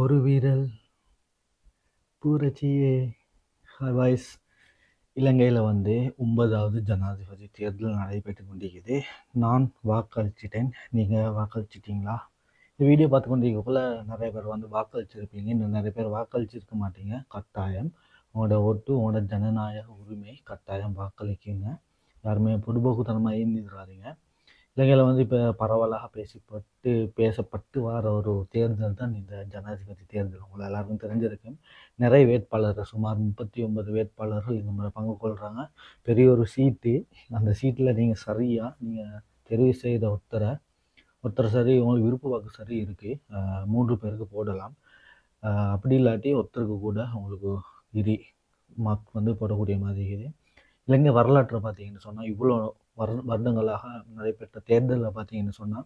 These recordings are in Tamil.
ஒரு வீரல் புரட்சியே வாய்ஸ். இலங்கையில் 9வது ஜனாதிபதி தேர்தல் நடைபெற்று கொண்டிருக்குது. நான் வாக்களிச்சிட்டேன். நீங்கள் வாக்களிச்சிட்டிங்களா? இந்த வீடியோ பார்த்து கொண்டிருக்கக்குள்ள நிறைய பேர் வாக்களிச்சிருப்பீங்க, இன்னும் நிறைய பேர் வாக்களிச்சிருக்க மாட்டீங்க. கட்டாயம் உங்களோட ஓட்டு உங்களோட ஜனநாயக உரிமை, கட்டாயம் வாக்களிக்குங்க. யாருமே பொதுபோக்குத்தனமாக இயந்திராதீங்க. இலங்கையில் இப்போ பரவலாக பேசப்பட்டு வர ஒரு தேர்தல் தான் இந்த ஜனாதிபதி தேர்தல். உங்களை எல்லாருக்கும் தெரிஞ்சிருக்கும். நிறைய வேட்பாளர்கள், சுமார் 39 வேட்பாளர்கள் இந்த முறை பங்கு கொள்கிறாங்க. பெரிய ஒரு சீட்டு. அந்த சீட்டில் நீங்கள் தெரிவு செய்த ஒருத்தர் சரி, உங்களுக்கு விருப்ப வாக்கு சரி இருக்குது, 3 பேருக்கு போடலாம். அப்படி இல்லாட்டி ஒருத்தருக்கு கூட உங்களுக்கு இரி மார்க் போடக்கூடிய மாதிரி இருக்குது. இலங்கை வரலாற்றை பார்த்தீங்கன்னு சொன்னால், இவ்வளோ வருடங்களாக நடைபெற்ற தேர்தலில் பார்த்தீங்கன்னு சொன்னால்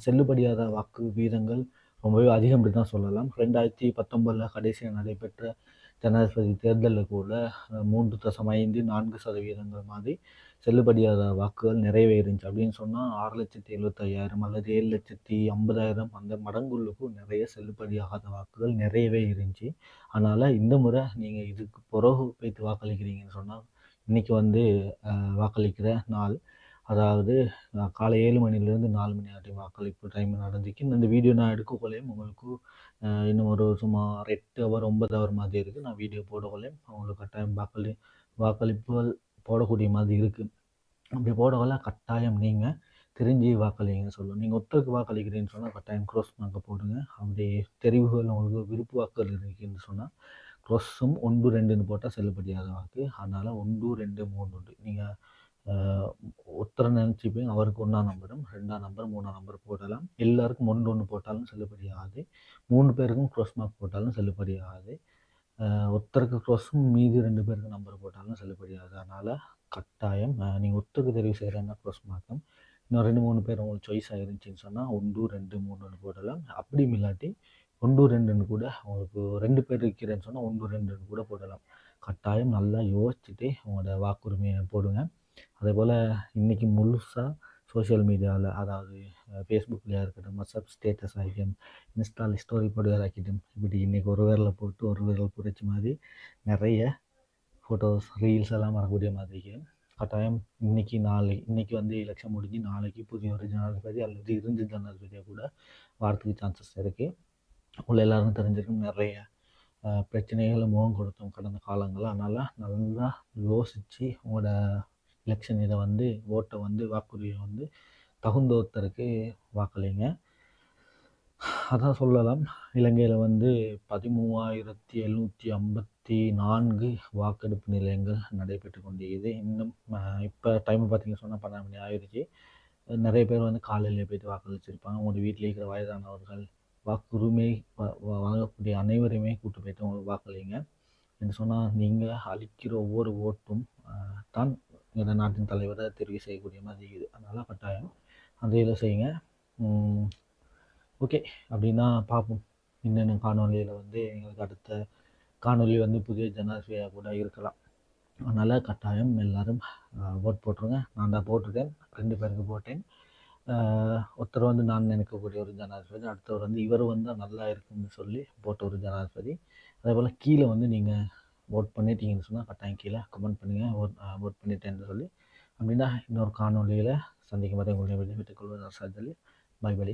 செல்லுபடியாத வாக்கு வீதங்கள் ரொம்பவே அதிகம் அப்படி தான் சொல்லலாம். 2019 கடைசியாக நடைபெற்ற ஜனாதிபதி தேர்தலில் கூட 3.54% மாதிரி செல்லுபடியாத வாக்குகள் நிறையவே இருந்துச்சு. அப்படின்னு சொன்னால் 6,75,000 அல்லது 7,50,000 அந்த மடங்குள்ளுக்கும் நிறைய செல்லுபடியாகாத வாக்குகள் நிறையவே இருந்துச்சு. அதனால் இந்த முறை நீங்கள் இதுக்கு பிறகு போய்த்து வாக்களிக்கிறீங்கன்னு சொன்னால், இன்றைக்கி வாக்களிக்கிற நாள், அதாவது காலை 7 மணிலேருந்து 4 மணி வரைக்கும் வாக்களிப்பு டைம் நடந்துச்சு. இந்த வீடியோ நான் எடுக்கக்குள்ளேயும் உங்களுக்கு இன்னும் ஒரு சுமார் 8 ஹவர் 9 ஹவர் மாதிரி இருக்குது. நான் வீடியோ போடக்குள்ளேயும் அவங்களுக்கு கட்டாயம் வாக்களிப்புகள் போடக்கூடிய மாதிரி இருக்குது. அப்படி போடக்குள்ள கட்டாயம் நீங்கள் தெரிஞ்சு வாக்களிங்கன்னு சொல்லுவோம். நீங்கள் ஒருத்தருக்கு வாக்களிக்கிறீங்கன்னு சொன்னால் கட்டாயம் க்ரோஸ் மார்க்கை போடுங்க. அப்படி தெரிவுகள் உங்களுக்கு விருப்ப வாக்குகள் இருக்குன்னு சொன்னால் க்ரோஸும் 1 2ன்னு போட்டால் செல்லுபடியாத வாக்கு. அதனால் 1 2 3 நீங்கள் ஒருத்தரை நினச்சிப்பேன், அவருக்கு 1ஆம் நம்பரும் 2ஆம் நம்பர் 3ஆம் நம்பர் போடலாம். எல்லாருக்கும் 1 போட்டாலும் செல்லுபடி ஆகாது. 3 பேருக்கும் க்ரோஸ் மார்க் போட்டாலும் செல்லுபடி ஆகாது. ஒருத்தருக்கு க்ரோஸும் மீதி 2 பேருக்கு நம்பர் போட்டாலும் செல்லுபடி ஆகாது. அதனால் கட்டாயம் நீங்கள் ஒருத்தருக்கு தெரிவு செய்கிறேன்னா க்ரோஸ் மார்க்கும், இன்னும் 2 3 பேர் உங்களுக்கு சாய்ஸாக இருந்துச்சுன்னு சொன்னால் 1 2 3ன்னு போடலாம். அப்படியும் இல்லாட்டி 1 2ன்னு கூட உங்களுக்கு 2 பேர் இருக்கிறேன்னு சொன்னால் 1 2ன்னு கூட போடலாம். கட்டாயம் நல்லா யோசிச்சுட்டு உங்களோட வாக்குரிமையை போடுங்க. அதே போல் இன்றைக்கி முழுசாக சோஷியல் மீடியாவில், அதாவது ஃபேஸ்புக்லேயே இருக்கட்டும், வாட்ஸ்அப் ஸ்டேட்டஸ் ஆகிட்டும், இன்ஸ்டாவில் ஸ்டோரி போடுவதாக்கிட்டும், இப்படி இன்றைக்கி ஒரு விரலில் போட்டு ஒரு விரல் புரட்சி மாதிரி நிறைய ஃபோட்டோஸ் ரீல்ஸ் எல்லாம் வரக்கூடிய மாதிரி. கட்டாயம் இன்றைக்கி எலெக்ஷன் முடிஞ்சு நாளைக்கு புதிய ஒரு ஜனாதிபதி அல்லது இருந்த ஜனாதிபதியாக கூட வரத்துக்கு சான்சஸ் இருக்குது. உள்ள எல்லாருக்கும் தெரிஞ்சிருக்கும், நிறைய பிரச்சனைகளை முகம் கொடுத்தோம் கடந்த காலங்களில். அதனால் நல்லா யோசித்து உங்களோட எலெக்ஷன் இதை ஓட்டை வாக்குறுதியை தகுந்த ஒருத்தருக்கு வாக்களிங்க. அதான் சொல்லலாம். இலங்கையில் 13,754 வாக்கெடுப்பு நிலையங்கள் நடைபெற்று கொண்டிருக்குது. இன்னும் இப்போ டைம் பார்த்திங்க சொன்னால் 12 மணி ஆயிடுச்சு. நிறைய பேர் காலையில் போய்ட்டு வாக்களிச்சிருப்பாங்க. உங்களோட வீட்டில் இருக்கிற வயதானவர்கள், வாக்குரிமை வாங்கக்கூடிய அனைவரையுமே கூட்டு போய்ட்டு உங்களுக்கு வாக்களிங்க என்று சொன்னால், நீங்கள் அளிக்கிற ஒவ்வொரு ஓட்டும் தான் இந்த நாட்டின் தலைவரை தெரிவு செய்யக்கூடிய மாதிரி இருக்குது. அதனால் கட்டாயம் அந்த இதில் செய்யுங்க. ஓகே, அப்படின்னா பார்ப்போம். இன்னும் காணொலியில் எங்களுக்கு அடுத்த காணொலி புதிய ஜனாதிபதியாக கூட இருக்கலாம். அதனால் கட்டாயம் எல்லோரும் ஓட் போட்டுருங்க. நான் தான் போட்டிருக்கேன், 2 பேருக்கு போட்டேன். ஒருத்தர் நான் நினைக்கக்கூடிய ஒரு ஜனாதிபதி, அடுத்தவர் இவர் நல்லா இருக்குன்னு சொல்லி போட்ட ஒரு ஜனாதிபதி. அதே போல் கீழே நீங்கள் ஓட் பண்ணிட்டீங்கன்னு சொன்னால் கட்டாயம் கீழே கமெண்ட் பண்ணுங்கள், ஓட் பண்ணிட்டேன்னு சொல்லி. அப்படின்னா இன்னொரு காணொலியில் சந்திக்கும் வரை உங்களை விட்டுக்கொள்வது. By by.